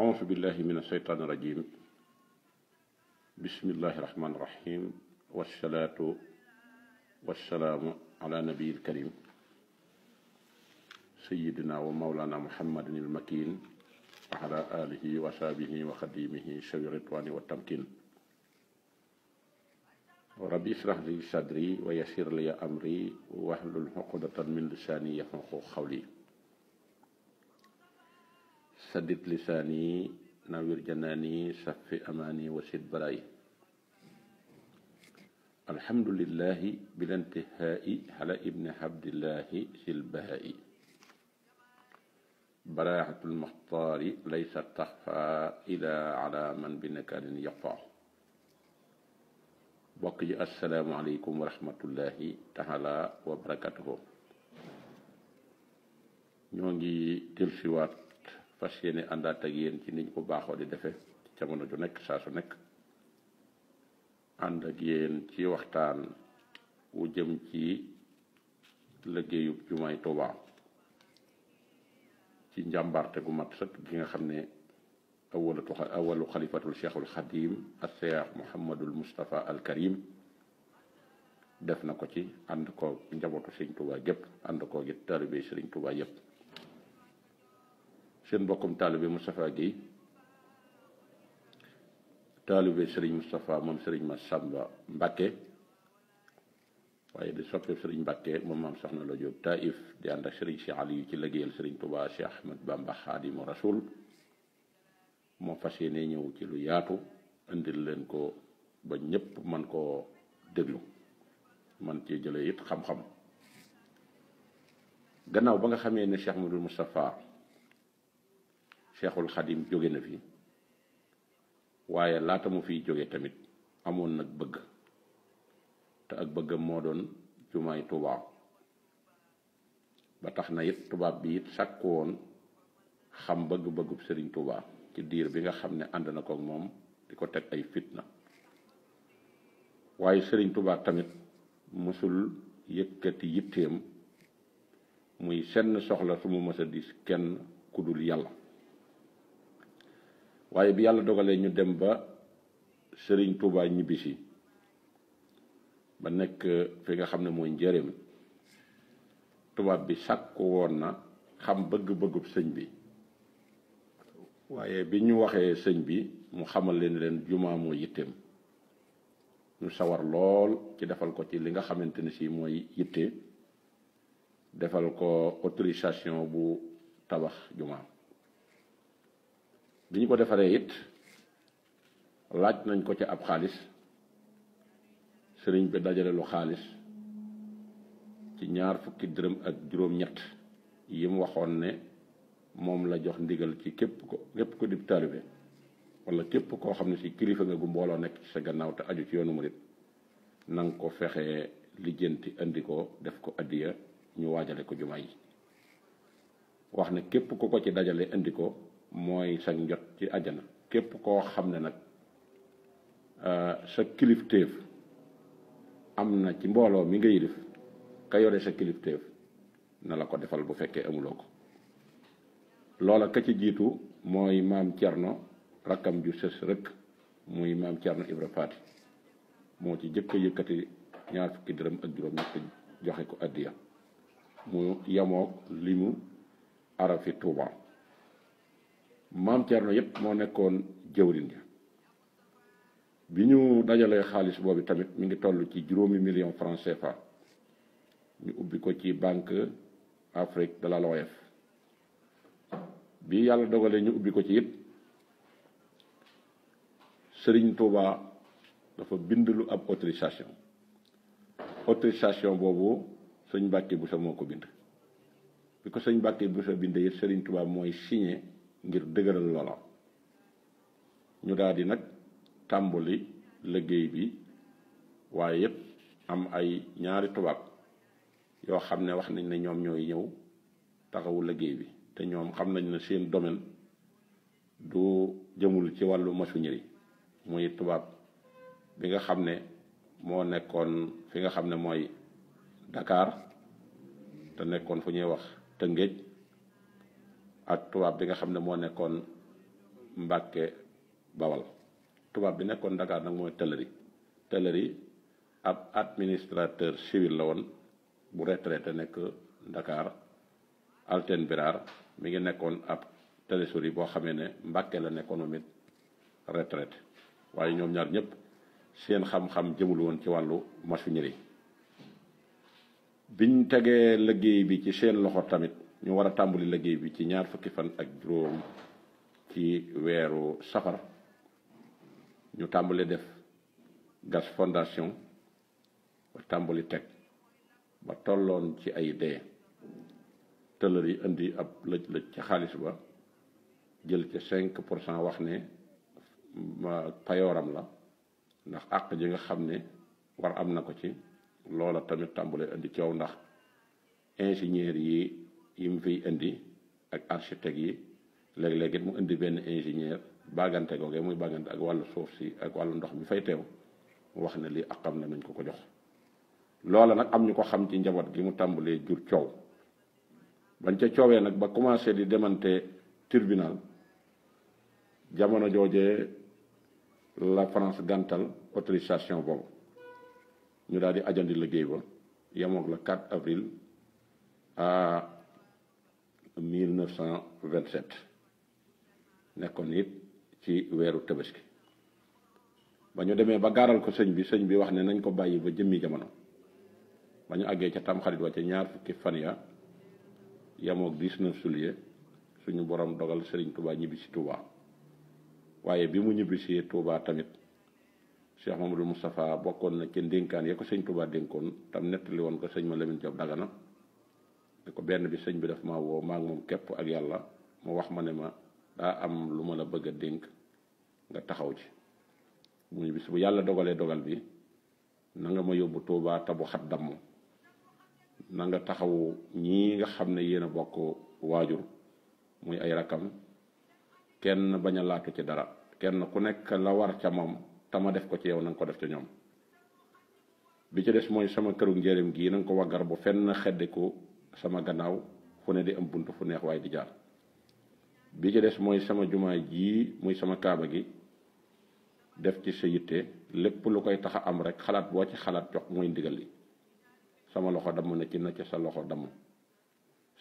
أعوذ بالله من الشيطان الرجيم بسم الله الرحمن الرحيم والصلاة والسلام على نبي الكريم سيدنا ومولانا محمد المكين وعلى آله وصحبه وخديمه شوي الرضوان والتمكين ربي اشرح لي صدري ويسر لي أمري واحلل عقدة من لساني يفقهوا قولي سدد لساني نوير جناني صفي أماني وسد براي الحمد لله بالانتهاء على ابن عبد الله في البهاء براعة المختار ليس تخفى إلى على من بنكال يقطع بقي السلام عليكم ورحمة الله تعالى وبركاته ñongi delsiwaat fas yéene àndaat ak yéen ci niñ ko baaxoo di defe ci jamono ju nekk saa su nekk ànd ak yéen ci waxtaan wu jëm ci liggéeyub jumaay Tuubaa ci njàmbarte gu mat sëkk gi nga xam ne awalu xalifatul cheikhul xadim ak cheikh Mouhamadul Moustapha al Karim def na ko ci ànd ko njabootu Sëriñ Tuubaa gépp ànd ko gi taalibe Sëriñ Tuubaa yépp seen mbokkum taalibe Moustapha Guèye taalibe Sëriñ Moustapha moom Sëriñ Massamba Mbàkke waaye di soppe Sëriñ Mbàkke moom maam soxna la Jóob Taïf di ànd ak Sëriñ Cheikh Aliou ci liggéeyal Sëriñ Tuubaa Cheikh Ahmad Bamba Xaadimu Rasuul moo fas yéene ñëw ci lu yaatu indil leen ko ba ñépp man koo déglu man ci jële it xam-xam gannaaw ba nga xamee ne Cheikh Ahmadul Moustapha Cheikhul Xadim jóge na fi waaye laata mu fiy jóge tamit amoon nag bëgg te ak bëggam moo doon jumaay Tuubaa ba tax na it tubaab bi it sàkk woon xam bëgg-bëggub Sëriñ Tuubaa ci diir bi nga xam ne ànd na ko ak moom di ko teg ay fitna waaye Sëriñ Tuubaa tamit mësul yëkkati yitteem muy senn soxla su mu mës a dis kenn ku dul yàlla waaye bi yàlla dogalee ñu dem ba Sëriñ Tuubaa ñibbisi ba nekk fi nga xam ne mooy njëreem tubaab bi sàkku woon na xam bëgg-bëggub sëñ bi waaye bi ñu waxee sëñ bi mu xamal leen jumaa mooy yitteem ñu sawar lool ci defal ko ci li nga xamante ne si mooy yitte defal ko autorisation bu tabax jumaa bi ñu ko defaree it laaj nañ ko ci ab xaalis sëriñ bi dajale lu xaalis ci 20 dërëm ak juróom-ñett yi mu waxoon ne moom la jox ndigal ci képp ko di taalibe wala képp koo xam ne si kilifa nga gu mbooloo nekk ci sa gannaaw te aju ci yoonu murit na nga ko fexe lijjanti indi ko def ko addiya ñu waajale ko jumaa yi wax ne képp ku ko ci dajale indi ko mooy sa njot ci àjjana képp koo xam ne nag sa kilifteef am na ci mbooloo mi nga yilif ka yore sa kilifteef na la ko defal bu fekkee amuloo ko loola ka ci jiitu mooy maam Cerno rakkam ju sës rëkk muy maam Cerno Ibra Faati moo ci jëkk a yëkkati 20 dërëm ak juróom-ñett joxe ko addiya mu yamook limu arafi Tuuba maam Cerno yépp moo nekkoon jëwriñ ja bi ñu dajalee xaalis boobu tamit mi ngi toll ci 5 millions francs CFA ñu ubbi ko ci banque Afrique de l'Ouest bi yàlla dogalee ñu ubbi ko ci it Sëriñ Tuuba dafa bind lu ab autorisation boobu sëñ Mbàkke Buso moo ko bind bi ko sëñ Mbàkke Buso bindee it Sëriñ Tuuba mooy signé ngir dëgëral loola ñu daal di nag tàmbali liggéey bi waaye yépp am ay ñaari tubaab yoo xam ne wax nañ ne ñoom ñooy ñëw taxawu liggéey bi te ñoom xam nañ ne seen domaine du jëmul ci wàllu maçonnerie muy tubaab bi nga xam ne moo nekkoon fi nga xam ne mooy Dakar te nekkoon fu ñuy wax Tëngéej ak tubaab bi nga xam ne moo nekkoon Mbàkke Bawal. tubaab bi nekkoon Dakar nag mooy Tëllëri ab administrateur civil la woon bu retraité nekk Dakar. Alten Biraar mi ngi nekkoon ab trésorier boo xamee ne Mbàkke la nekkoon moom it retraité waaye ñoom ñaar ñëpp seen xam-xam jëmul woon ci wàllu machinerie. biñ tegee liggéey bi ci seen loxo tamit ñu war a tàmbali liggéey bi ci 20 fan ak juróom ci weeru safar ñu tàmbali def gas fondation ba tàmbali teg ba tolloon ci ay dee. Tëllëri indi ab lëj-lëj ca xaalis ba jël ca 5% wax ne payooram la ndax àq ji nga xam ne war am na ko ci loola tamit tàmbale indi coow ndax ingénieur yi mu fiy indi ak architecte yi léeg-léeg it mu indi benn ingénieur bagante googee muy bagante ak wàllu suuf si ak wàllu ndox mi fay teew mu wax ne lii àqam la nañ ko jox. loola nag am ñu ko xam ci njaboot gi mu tàmbalee jur coow. bañ ca coowee nag ba commencé di demante tribunal jamono joojee la France gàntal autorisation boobu ñu daal di ajandi liggéey ba yemoog la 4 avril à 1927 nekkoon it ci weeru Tabaski. ba ñu demee ba gaaral ko sëñ bi wax ne nañ ko bàyyi ba jëmmi jamono ba ñu àggee ca tamxarit wa ca 20 fan ya yamoog 19 juillet suñu borom dogal Serigne Touba ñibbi si Touba waaye bi mu ñibbi si Touba tamit Cheikh Mamadou Moustapha bokkoon na ci ndénkaan ya ko sëñ Touba dénkoon tam nettali woon ko sëñ ma Lamine Diop Dagana ne ko benn bi sëñ bi daf maa woo maa ngi moom képp ak yàlla mu wax ma ne ma daa am lu ma la bëgg a dénk nga taxaw ci mu ñibbi si bu yàlla dogalee dogal bi na nga ma yóbbu Touba tabu xat damm na nga taxaw ñii nga xam ne yéen a bokk waajur muy ay rakam kenn bañ a laatu ci dara kenn ku nekk la war ca moom tama def ko ci yow na nga ko def ca ñoom. bi ci des mooy sama këru njëriñ gii na nga ko waggar bu fenn xeddiku sama gannaaw fu ne di am bunt fu neex waaye di jaar. bi ci des mooy sama jumaa jii muy sama kaaba gi def ci sa yitte lépp lu koy tax a am rek xalaat boo ci xalaat jox mooy ndigal li sama loxo damm na ci na ca sa loxo damm.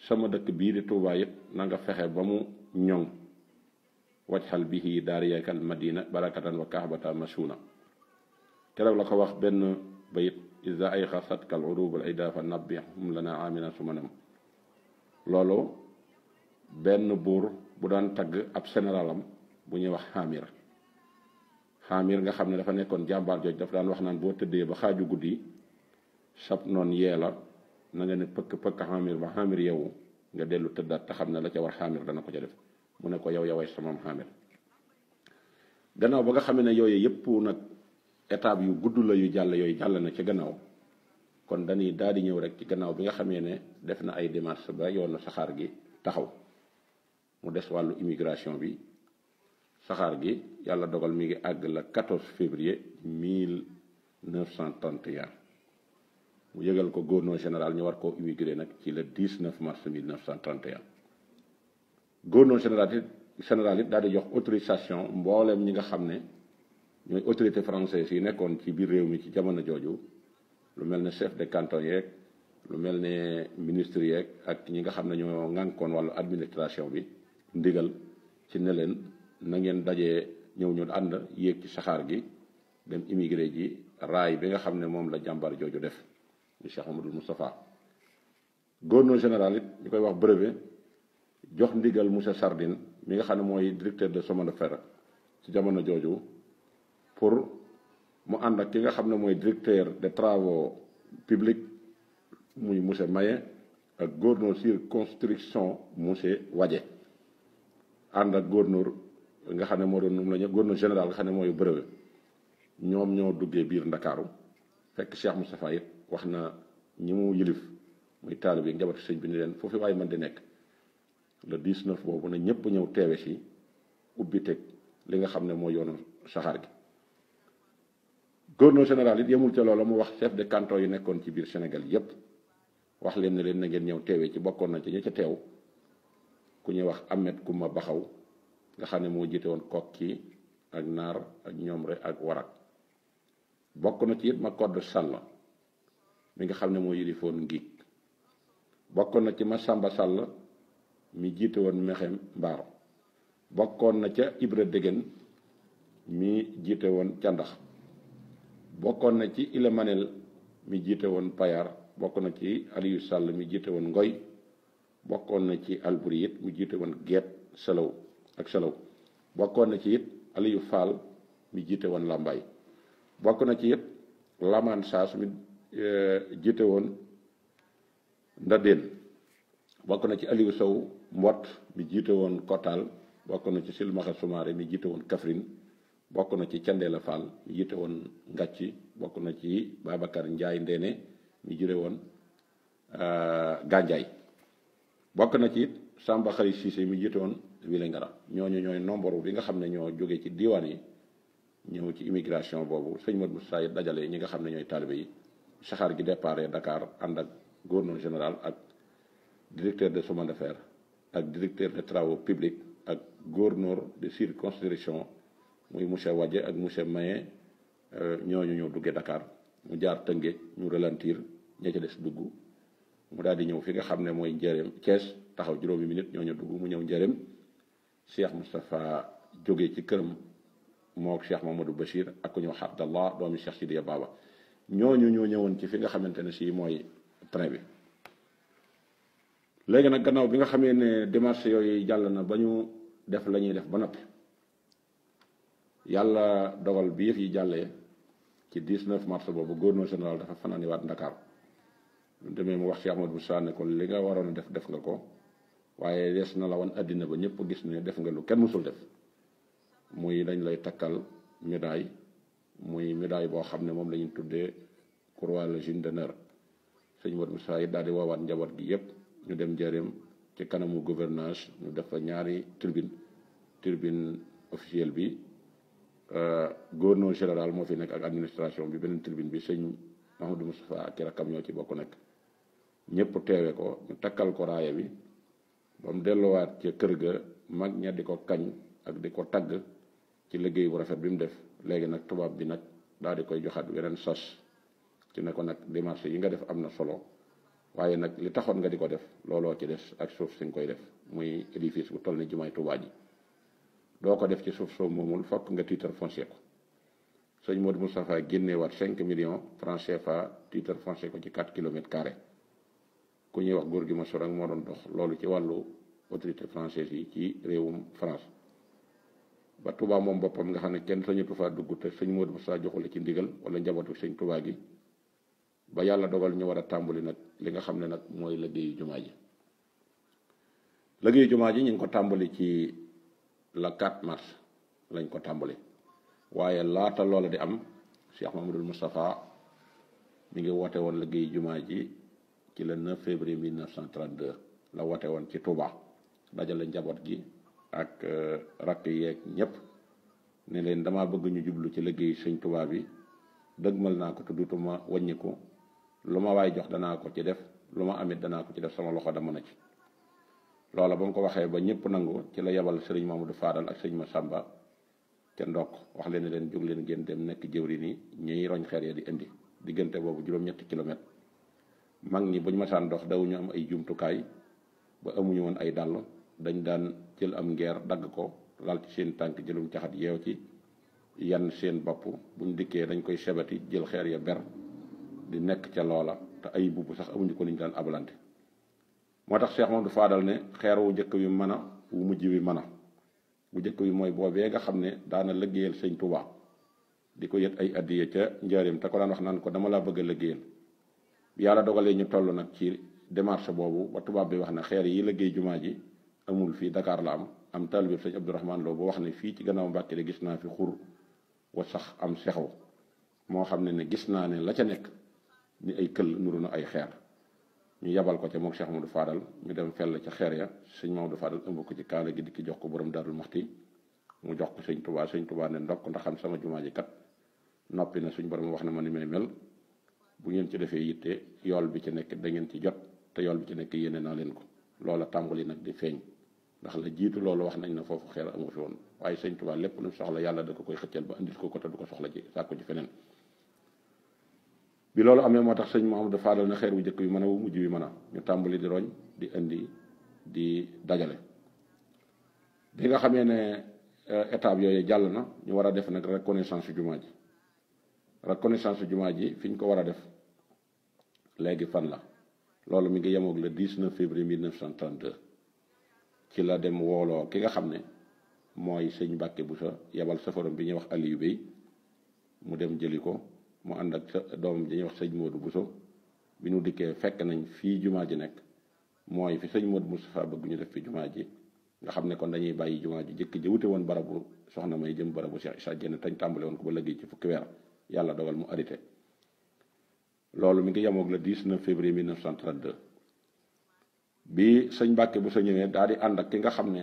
sama dëkk bii di Touba it na nga fexe ba mu ñoŋ wajxal bihi daariyakal madina barakatan wa kaabata masuna. keroog la ko wax benn bayit isa ay xasatkal urubal ay dafa nabbihum lana amina su manam. loolu benn buur bu daan tagg ab généralam bu ñuy wax xaamir nga xam ne dafa nekkoon jàmbaar jooj dafa daan wax naan boo tëddee ba xaaju guddi sab noon yee la na nga ne pëkk xaamir ba xaamir yow nga dellu tëddaat te xam ne la ca war xaamir dana ko ca def mu ne ko yow yoway samam xaamir. gannaaw ba nga xam ne yooyu yëpp nag étape yu gudd la yu jàll yooyu jàll na ci gannaaw kon dañuy daal di ñëw rek ci gannaaw bi nga xamee ne def na ay démarches ba yoonu saxaar gi taxaw mu des wàllu immigration bi. saxaar gi yàlla dogal mi ngi àgg la 14 février 1931 mu yëgal ko gouverneur général ñu war koo immigré nag ci le 19 mars 1931 gouverneur général it daal di jox autorisation mbooleem ñi nga xam ne ñooy autorité française yi nekkoon ci biir réew mi ci jamono jooju lu mel ne chef de canton yeeg lu mel ne ministre yeeg ak ñi nga xam ne ñoo ŋànkoon wàllu administration bi ndigal ci ne leen na ngeen dajee ñëw ñu ànd yéeg ci saxaar gi dem immigré ji raay bi nga xam ne moom la jàmbar jooju def ñu Cheikh Amadou Moustapha. gouverneur général it ñu koy wax brevet jox ndigal monsieur Sardine mi nga xam ne mooy directeur de chemin de fer ci jamono jooju pour mu ànd ak ki nga xam ne mooy directeur des travaux publics muy monsieur Maye ak gouverneur circonscription monsieur Wadje ànd ak gouverneur nga xam ne moo doon moom la ñu gouverneur général nga xam ne mooy brevet ñoom ñoo duggee biir Ndakaaru fekk Cheikh Moustapha it wax na ñi mu yilif muy taalib yi njabootu sëñ bi ni leen foofu waaye man di nekk le 19 boobu na ñëpp ñëw teewe si ubbi teg li nga xam ne mooy yoonu saxaar gi. gouverneur général it yemul ca loola mu wax chef de canton yi nekkoon ci biir Sénégal yépp wax leen ne leen na ngeen ñëw teewee ci bokkoon na ci ñi ca teew ku ñuy wax Ahmed Kouma Baxaw nga xam ne moo jiite woon Kokki ak Naar ak Ñomre ak Warak. bokk na ci it ma kodd Sall mi nga xam ne moo yilifoon Ngiig. bokkoon na ci ma Samba Sall mi jiite woon Mexem Mbaar. bokkoon na ca Ibra Degen mi jiite woon Candax. bokkoon na ci Ilamanel mi jiite woon Payar. bokk na ci Aliou Sall mi jiite woon Ngoy. bokkoon na ci Alburi it mi jiite woon Geet Salaw ak Salaw. bokkoon na ci it Aliou Fall mi jiite woon Lambay. bokk na ci it Lamaan Saas mi jiite woon Ndadeen. bokk na ci Aliou Sow Mbott mi jiite woon Kotal. bokk na ci Silmaxa Sumaare mi jiite woon Kaffrine. bokk na ci Candeela Fall mi jiite woon Ngàcci. bokk na ci Babacar Njaay Ndeene mi jiite woon Ganjaay. bokk na ci it Samba Xari Siise mi jiite woon Vélingara. ñooñu ñooy nombre bi nga xam ne ñoo jóge ci diwaan yi ñëw ci immigration boobu sëñ Modou Moussa dajale ñi nga xam ne ñooy taalibe yi. saxaar gi déparé Dakar ànd ak gouverneur général ak directeur de chemin de fer ak directeur de travaux publics ak gouverneur de circonscription muy monsieur Wadje ak monsieur Maye. ñooñu ñoo duggee Dakar mu jaar Tëngéej ñu ralentir ña ca des dugg mu daal di ñëw fi nga xam ne mooy Njaaréem Thiès taxaw juróomi minute ñooñu dugg mu ñëw Njaaréem. Cheikh Moustapha jógee ci këram moo ak Cheikh Mamadou Bachir ak ku ñëw Abdallah doomi Cheikh Sidiya Baba. ñooñu ñoo ñëwoon ci fi nga xamante ne si mooy train bi. léegi nag gannaaw bi nga xamee ne démarche yooyu jàll na ba ñu def la ñuy def ba noppi yàlla dogal bi yëf yi jàllee ci 19 mars boobu gouverneur général dafa fanaani waat Ndakaar lu demee mu wax Cheikh Amadou Moussa ne ko li nga waroon a def nga ko waaye des na la woon àddina ba ñëpp gis ne def nga lu kenn mësul def muy dañ lay takkal médaille muy médaille boo xam ne moom la ñu tuddee croix légion d'honneur. sëñ Modou Moussa yi daal di woowaat njaboot gi yëpp ñu dem Njaaréem ci kanamu gouvernance ñu def fa ñaari tribune officielle bi gouverneur général moo fi nekk ak administration bi beneen tribune bi sëñ Mahamadou Moustapha ak rakkam ñoo ci bokk nekk. ñëpp teewe ko ñu takkal ko raaya bi ba mu delluwaat ca kër ga mag ña di ko kañ ak di ko tagg ci liggéey bu rafet bi mu def. léegi nag tubaab bi nag daal di koy joxaat weneen sas ci ne ko nag démarche yi nga def am na solo waaye nag li taxoon nga di ko def looloo ci des ak suuf si nga koy def muy édifice bu toll ni jumaay Tuubaa ji doo ko def ci suuf soo moomul fokk nga titre foncier ko. sëñ Modou Moustapha génneewaat 5 millions francs CFA titre foncier ko ci 4 kilomètres carrés ku ñuy wax góor gi ma sor ak moo doon dox loolu ci wàllu autorité française yi ci réewum France. ba Touba moom boppam nga xam ne kenn sañatu faa dugg te sëñ Modou Moussa joxule ci ndigal wala njabootu sëñ Touba gi ba yàlla dogal ñu war a tàmbali nag li nga xam ne nag mooy liggéeyu jumaa ji. liggéeyu jumaa ji ñu ngi ko tàmbali ci la 4 mars lañ ko tàmbali waaye laata loola di am Cheikh Mamadou Moustapha mi ngi woote woon liggéeyu jumaa ji ci le 9 février 1932 la woote woon ci Touba dajale njaboot gi ak rakk yeeg ñëpp ne leen damaa bëgg ñu jublu ci liggéey sëñ Tuubaa bi dëgmal naa ko tuddutuma wàññiku lu ma waay jox danaa ko ci def lu ma amit danaa ko ci def sama loxo dama na ci. loola ba mu ko waxee ba ñëpp nangu ci la yebal sëriñ Mamadou Fadal ak sëñ Massamba ca ndokk wax leen ne leen jóg leen ngeen dem nekk jëwri ni ñuy roñ xeer ya di indi diggante boobu juróom-ñetti kilomètre. mag ñi buñ masaan dox dawuñu am ay jumtukaay ba amuñu woon ay dàll dañ daan jël am ngeer dagg ko lal ci seen tànk jëlum caxat yeew ci yan seen bopp buñ dikkee dañ koy sebati jël xeer ya ber di nekk ca loola te ay bubb sax amuñu ko liñ daan abalante. moo tax Cheikh Mamadou Fadal ne xeer wu njëkk wi mën a wu mujj wi mën a bu njëkk wi mooy boobee nga xam ne daana liggéeyal sëñ Touba di ko yët ay addiya ca njaareem te ko daan wax naan ko dama laa bëgg a liggéeyal. yàlla dogalee ñu toll nag ci démarche boobu ba tubaab bi wax ne xeer yi liggéey jumaa ji amul fii Dakar la am taalibe sëñ Abdourahmane Lo bu wax ne fii ci gannaaw Mbàkke de gis naa fi xur wa sax am sexaw moo xam ne gis naa ne la ca nekk ni ay këll nuru na ay xeer. ñu yabal ko ca moom Cheikh Mamadou Fadal ñu dem fell ca xeer ya sëñ Mamadou Fadal ëmb ko ci kaala gi dikki jox ko borom Darou Mouhty mu jox ko sëñ Touba ne ndokk ndax xam sama jumaa ji kat noppi na suñ borom wax na ma ni may mel bu ngeen ci defee yitte yool bi ci nekk da ngeen ci jot te yool bi ci nekk yéene naa leen ko. loola tàmbali nag di feeñ ndax la jiitu loolu wax nañ ne foofu xeer amu fi woon waaye sëñ Tuubaa lépp lu soxla yàlla da ko koy xëccal ba indil ko te du ko soxla ci sàkku ci feneen. bi loolu amee moo tax sëñ Mouhamadou Fadal na xeer wu njëkk bi mën a wu mujj bi mën a ñu tàmbali di roñ di indi di dajale. bi nga xamee ne étape yooyu jàll na ñu war a def nag reconnaissance jumaa ji reconnaissance jumaa ji fi ñu ko war a def léegi fan la loolu mi ngi yemoog le 19 février 1932 ci la dem wooloo ki nga xam ne mooy sëñ Mbàkke Buso yebal safaram bi ñuy wax Aliou Bey mu dem jëli ko mu ànd ak sa doomam bi ñuy wax sëñ Modou Buso bi ñu dikkee fekk nañ fii jumaa ji nekk mooy fi sëñ Modou Moustapha bëgg ñu def fi jumaa ji nga xam ne kon dañuy bàyyi jumaa ji jëkk ji wute woon barabu soxna may jëm barabu Cheikh Issa Diène tañ tàmbale woon ko ba léegi ci fukki weer yàlla dogal mu arrêté loolu mi ngi yemoog le 19 février 1932 bi sëñ Mbàkke bu sa ñëwee daal di ànd ak ki nga xam ne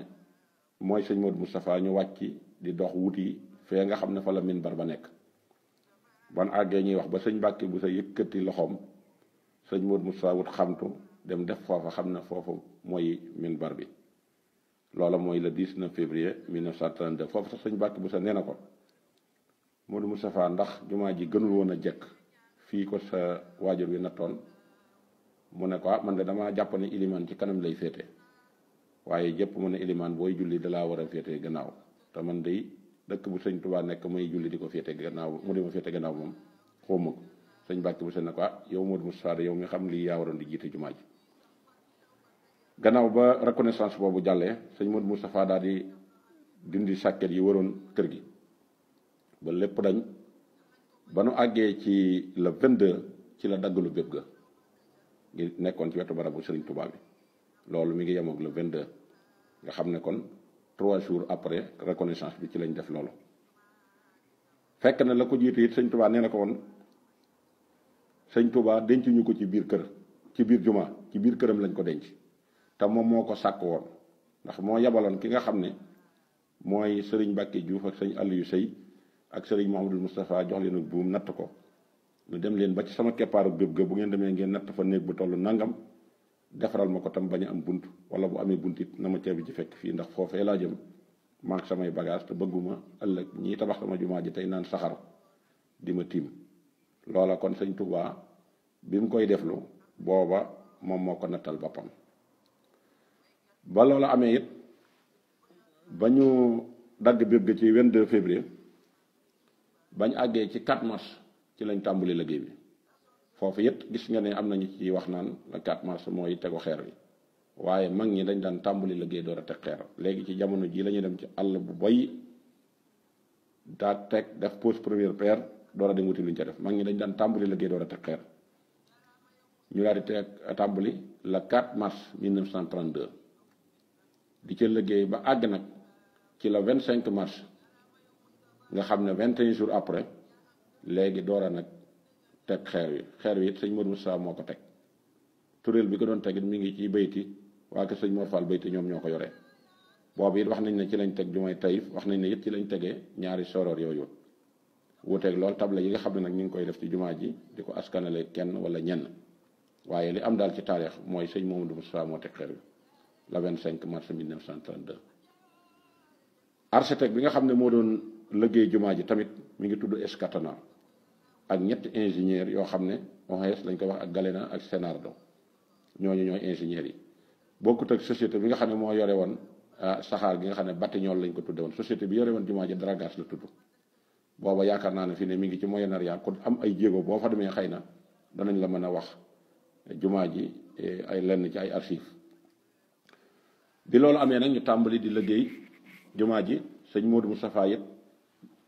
mooy sëñ Modou Moustapha ñu wàcc di dox wuti fee nga xam ne fa la minbar ba nekk ban àggee ñuy wax ba sëñ Mbàkke bu sa yëkkati loxoom sëñ Modou Moustapha wut xamtu dem def foofa xam ne foofu mooy minbar bi loola mooy le 19 février 1932 foofu sax sëñ Mbàkke bu sa nee na ko Modou Moustapha ndax jumaa ji gënul woon a jekk fii ko sa waajur wi nattoon mu ne ko man de damaa jàpp ne ilimaan ci kanam lay féete waaye jëpp mu ne ilimaan booy julli dalaa war a féete gannaaw te man de dëkk bu sëñ Tuubaa nekk may julli di ko féete gannaaw mu di ma féete gannaaw moom xawma ko sëñ Mbàkke bu sa ne ko yow Modou Moustapha yow mi xam lii yaa waroon di jiite jumaa ji gannaaw ba reconnaissance boobu jàllee sëñ Modou Moustapha daal di dindi sàkket yi waroon kër gi ba lépp dañ ba nu àggee ci le 22 ci la daggalu bépp ga ngi nekkoon ci wetu barabu Sëriñ Tuubaa bi loolu mi ngi yemoog le 22 nga xam ne kon 3 jours après reconnaissance bi ci lañ def loolu fekk na la ko jiitu it sëñ Tuubaa nee na ko woon sëñ Tuubaa dencuñu ko ci biir kër ci biir jumaa ci biir këram lañ ko denc te moom moo ko sàkk woon ndax moo yabaloon ki nga xam ne mooy sëriñ Mbàkke Juuf ak sëñ Aliou Sey ak sëriñ Mouhamadou Moustapha jox leen ak buum natt ko ñu dem leen ba ci sama keppaaru bépp ga bu ngeen demee ngeen natt fa néeg bu toll nangam defaral ma ko tam bañ a am bunt wala bu amee bunt it na ma ceebi ci fekk fii ndax foofee laa jëm maak samay bagage te bëgguma ëllëg ñii tabax sama jumaa ji tey naan saxar di ma tiim loola kon sëñ Touba bi mu koy deflu booba moom moo ko nattal boppam ba loola amee it ba ñu dagg bépp ga ci 22 février bañ àggee ci 4 mars ci lañ tàmbali liggéey bi foofu it gis nga ne am nañu ci wax naan le 4 mars mooy tegu xeer bi waaye mag ñi dañ daan tàmbali liggéey door a teg xeer léegi ci jamono ji la ñuy dem ci àll bu boy daa teg def pose première pierre door a dem wuti lu ñu ca def mag ñi dañ daan tàmbali liggéey door a teg xeer ñu daal di teg tàmbali le 4 mars 1932 di ca liggéey ba àgg nag ci le 25 mars nga xam ne 21 jours après léegi door a nag teg xeer wi it sëñ Modou Moustapha moo ko teg turéel bi ko doon tegit mi ngi ci bayti waa ke sëñ Mor Fall bayti ñoom ñoo ko yore boobu it wax nañ ne ci lañ teg jumay Taïf wax nañ ne it ci lañ tegee ñaari soroor yooyu wuuteeg loolu table yi nga xam ne nag ñu ngi koy def ci jumaa ji di ko askanale kenn wala ñenn waaye li am daal ci taarix mooy sëñ Modou Moustapha moo teg xeer wi le 25 mars 1932 architecte bi nga xam ne moo doon liggéey jumaa ji tamit mi ngi tudd Escatana ak ñetti ingénieur yoo xam ne OHS lañ koy wax ak Galena ak Senardo ñooñu ñooy ingénieurs yi bokkut ak société bi nga xam ne moo yore woon saxaar gi nga xam ne Batignolles lañ ko tudde woon société bi yore woon jumaa ji Dragaas la tudd booba yaakaar naa ne fi ne mi ngi ci Moyen-Orient kon am ay jéego boo fa demee xëy na danañ la mën a wax jumaa ji ay lenn ci ay archives bi loolu amee nag ñu tàmbali di liggéey jumaa ji sëñ Modou Moustapha yëpp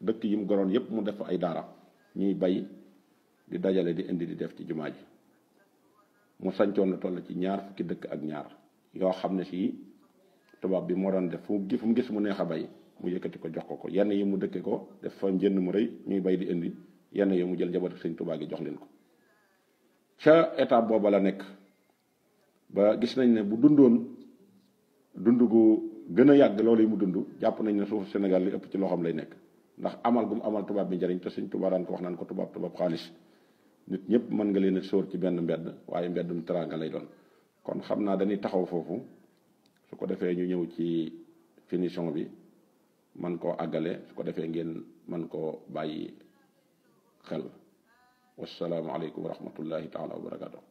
dëkk yi mu goroon yëpp mu def ay daara ñuy bay di dajale di indi di def ci jumaa ji mu sancoon na toll ci 2 fukki dëkk ak ñaar yoo xam ne si tubaab bi moo doon def fu mu gis mu neex a bay mu yëkkati ko jox ko yenn yi mu dëkke ko def fa njënd mu rëy ñuy bay di indi yenn yi mu jël njaboot sëñ Tuubaa gi jox leen ko ca étape booba la nekk ba gis nañ ne bu dundoon dund gu gën a yàgg loolu yi mu dund jàpp nañ ne suufu Sénégal li ëpp ci loxoom lay nekk ndax amal gu mu amal tubaab bi njëriñ te sëñ Tuubaa daan ko wax naan ko tubaab xaalis nit ñëpp mën nga leen a sóor ci benn mbedd waaye mbeddum teraanga lay doon kon xam naa dañuy taxaw foofu su ko defee ñu ñëw ci finition bi man koo àggale su ko defee ngeen man koo bàyyi xel. wassalaamu aleykum wa rahmatullahi taala wa barakatuh.